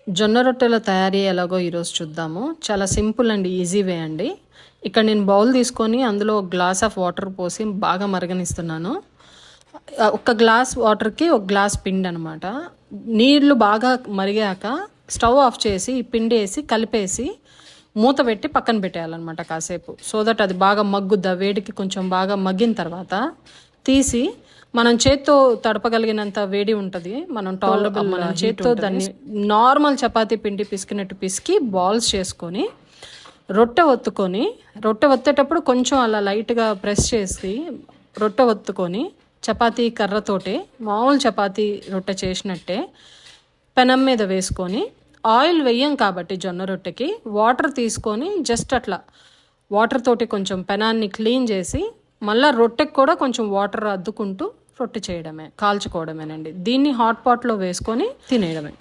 జొన్న రొట్టెల తయారీ ఎలాగో ఈరోజు చూద్దాము. చాలా సింపుల్ అండ్ ఈజీ వే అండి. ఇక్కడ నేను బౌల్ తీసుకొని అందులో ఒక గ్లాస్ ఆఫ్ వాటర్ పోసి బాగా మరగనిస్తున్నాను. ఒక గ్లాస్ వాటర్కి ఒక గ్లాస్ పిండి అనమాట. నీళ్లు బాగా మరిగాక స్టవ్ ఆఫ్ చేసి ఈ పిండి వేసి కలిపేసి మూత పెట్టి పక్కన పెట్టేయాలన్నమాట కాసేపు. సో దట్ అది బాగా మగ్గుద్ద, వేడికి కొంచెం బాగా మగ్గిన తర్వాత తీసి మనం చేత్తో తడపగలిగినంత వేడి ఉంటుంది, మనం టాలరబుల్, మన చేత్తో దాన్ని నార్మల్ చపాతీ పిండి పిసికినట్టు పిసికి బాల్స్ చేసుకొని రొట్టె ఒత్తేటప్పుడు కొంచెం అలా లైట్గా ప్రెస్ చేసి రొట్టె ఒత్తుకొని చపాతీ కర్రతోటి మామూలు చపాతీ రొట్టె చేసినట్టే పెనం మీద వేసుకొని, ఆయిల్ వేయం కాబట్టి జొన్న రొట్టెకి వాటర్ తీసుకొని జస్ట్ అట్లా వాటర్ తోటి కొంచెం పెనాన్ని క్లీన్ చేసి మళ్ళీ రొట్టెకి కూడా కొంచెం వాటర్ అద్దుకుంటూ రొట్టె చేయడమే, కాల్చుకోవడమేనండి. దీన్ని హాట్ పాట్లో వేసుకొని తినేయడమే.